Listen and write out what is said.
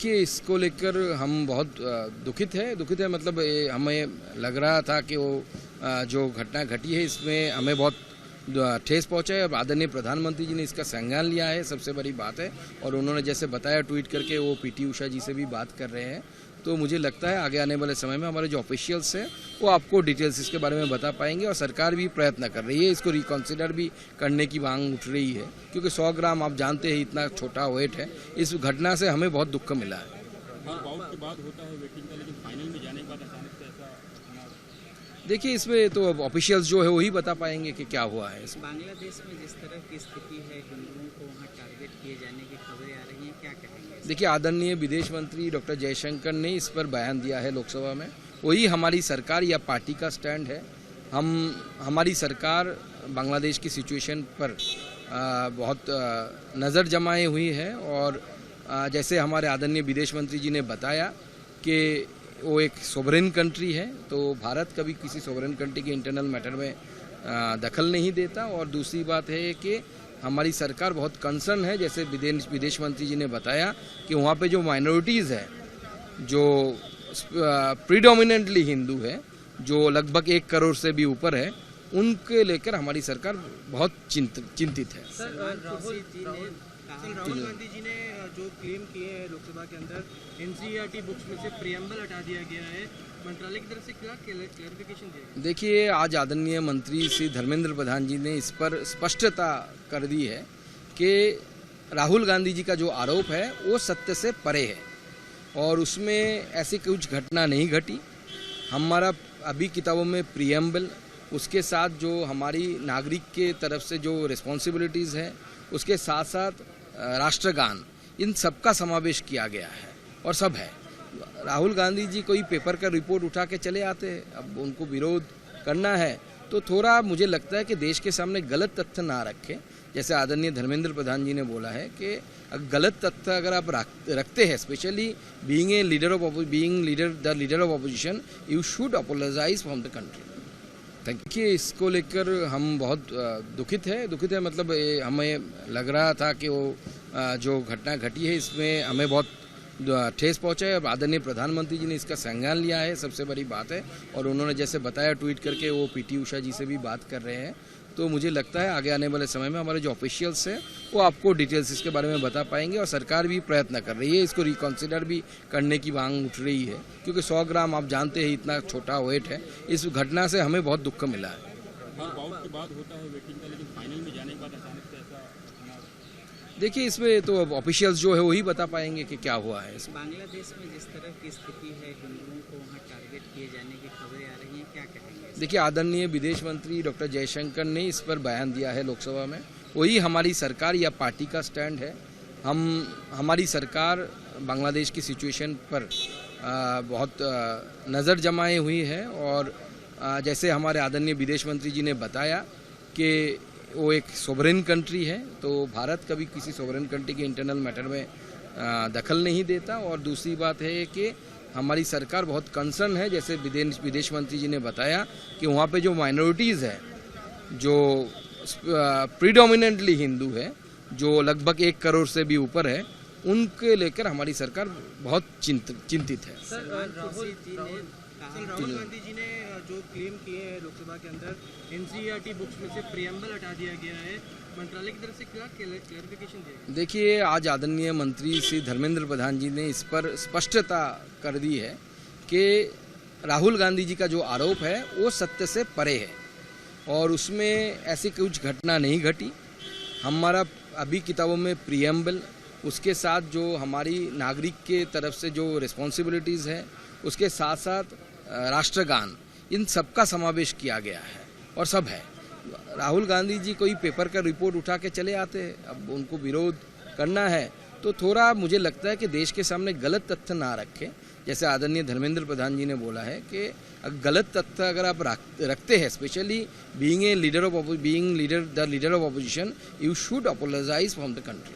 देखिए, इसको लेकर हम बहुत दुखित है मतलब हमें लग रहा था कि वो जो घटना घटी है इसमें हमें बहुत ठेस पहुंचा है और आदरणीय प्रधानमंत्री जी ने इसका संज्ञान लिया है, सबसे बड़ी बात है। और उन्होंने जैसे बताया ट्वीट करके वो पीटी उषा जी से भी बात कर रहे हैं, तो मुझे लगता है आगे आने वाले समय में हमारे जो ऑफिशियल्स हैं वो आपको डिटेल्स इसके बारे में बता पाएंगे। और सरकार भी प्रयत्न कर रही है, इसको रिकॉन्सिडर भी करने की मांग उठ रही है, क्योंकि 100 ग्राम आप जानते हैं इतना छोटा वेट है। इस घटना से हमें बहुत दुख मिला है। बाउट के बाद होता है वेटिंग का, लेकिन फाइनल में जाने के बाद अचानक से ऐसा देखिए, इसमें तो ऑफिशियल्स जो है वही बता पाएंगे कि क्या हुआ है। बांग्लादेश में जिस तरह की स्थिति है, हिंदुओं को वहाँ टारगेट किए जाने की खबरें आ रही हैं, क्या कहेंगे? देखिए, आदरणीय विदेश मंत्री डॉक्टर जयशंकर ने इस पर बयान दिया है लोकसभा में, वही हमारी सरकार या पार्टी का स्टैंड है। हमारी सरकार बांग्लादेश की सिचुएशन पर बहुत नज़र जमाए हुई है। और जैसे हमारे आदरणीय विदेश मंत्री जी ने बताया कि वो एक सोवरेन कंट्री है, तो भारत कभी किसी सोवरेन कंट्री के इंटरनल मैटर में दखल नहीं देता। और दूसरी बात है कि हमारी सरकार बहुत कंसर्न है, जैसे विदेश मंत्री जी ने बताया कि वहाँ पे जो माइनॉरिटीज़ है, जो प्रीडोमिनेंटली हिंदू है, जो लगभग 1 करोड़ से भी ऊपर है, उनके लेकर हमारी सरकार बहुत चिंतित है। राहुल गांधी जी ने जो क्लेम किए हैं लोकसभा के अंदर, एनसीईआरटी बुक्स में से प्रियम्बल हटा दिया गया है, मंत्रालय की तरफ से क्या क्लैरिफिकेशन दिया? देखिए, आज आदरणीय मंत्री श्री धर्मेंद्र प्रधान जी ने इस पर स्पष्टता कर दी है कि राहुल गांधी जी का जो आरोप है वो सत्य से परे है और उसमें ऐसी कुछ घटना नहीं घटी। हमारा अभी किताबों में प्रियम्बल, उसके साथ जो हमारी नागरिक के तरफ से जो रिस्पॉन्सिबिलिटीज़ है, उसके साथ साथ राष्ट्रगान, इन सब का समावेश किया गया है और सब है। राहुल गांधी जी कोई पेपर का रिपोर्ट उठा के चले आते हैं, अब उनको विरोध करना है तो थोड़ा मुझे लगता है कि देश के सामने गलत तथ्य ना रखें। जैसे आदरणीय धर्मेंद्र प्रधान जी ने बोला है कि गलत तथ्य अगर आप रखते हैं, specially being the leader of opposition, you should apologise from the country. देखिए, इसको लेकर हम बहुत दुखित है मतलब हमें लग रहा था कि वो जो घटना घटी है इसमें हमें बहुत ठेस पहुंचा है और आदरणीय प्रधानमंत्री जी ने इसका संज्ञान लिया है, सबसे बड़ी बात है। और उन्होंने जैसे बताया ट्वीट करके वो पीटी उषा जी से भी बात कर रहे हैं, तो मुझे लगता है आगे आने वाले समय में हमारे जो ऑफिशियल्स हैं वो आपको डिटेल्स इसके बारे में बता पाएंगे। और सरकार भी प्रयत्न कर रही है, इसको रिकॉन्सिडर भी करने की मांग उठ रही है, क्योंकि 100 ग्राम आप जानते हैं इतना छोटा वेट है। इस घटना से हमें बहुत दुख मिला है। बाउट के बाद होता है वेटिंग का, लेकिन फाइनल में जाने के बाद अचानक से ऐसा देखिए, इसमें तो ऑफिशियल्स जो है वही बता पाएंगे कि क्या हुआ है। बांग्लादेश में जिस तरह की स्थिति है, हिंदुओं को वहाँ टारगेट किए जाने की खबरें आ रही हैं, क्या कहेंगे? देखिए, आदरणीय विदेश मंत्री डॉक्टर जयशंकर ने इस पर बयान दिया है लोकसभा में, वही हमारी सरकार या पार्टी का स्टैंड है। हमारी सरकार बांग्लादेश की सिचुएशन पर बहुत नज़र जमाए हुई है। और जैसे हमारे आदरणीय विदेश मंत्री जी ने बताया कि वो एक सोवरेन कंट्री है, तो भारत कभी किसी सोवरेन कंट्री के इंटरनल मैटर में दखल नहीं देता। और दूसरी बात है कि हमारी सरकार बहुत कंसर्न है, जैसे विदेश मंत्री जी ने बताया कि वहाँ पे जो माइनॉरिटीज़ है, जो प्रीडोमिनेंटली हिंदू है, जो लगभग 1 करोड़ से भी ऊपर है, उनके लेकर हमारी सरकार बहुत चिंतित है। राहुल गांधी जी ने जो क्लेम किए हैं लोकसभा के अंदर, एनसीईआरटी बुक्स में से प्रियम्बल हटा दिया गया है, मंत्रालय की तरफ से क्या क्लैरिफिकेशन दिया? देखिए, आज आदरणीय मंत्री श्री धर्मेंद्र प्रधान जी ने इस पर स्पष्टता कर दी है कि राहुल गांधी जी का जो आरोप है वो सत्य से परे है और उसमें ऐसी कुछ घटना नहीं घटी। हमारा अभी किताबों में प्रियम्बल, उसके साथ जो हमारी नागरिक के तरफ से जो रिस्पॉन्सिबिलिटीज़ है, उसके साथ साथ राष्ट्रगान, इन सब का समावेश किया गया है और सब है। राहुल गांधी जी कोई पेपर का रिपोर्ट उठा के चले आते हैं, अब उनको विरोध करना है तो थोड़ा मुझे लगता है कि देश के सामने गलत तथ्य ना रखें। जैसे आदरणीय धर्मेंद्र प्रधान जी ने बोला है कि गलत तथ्य अगर आप रखते हैं, specially being the leader of opposition, you should apologise from the country.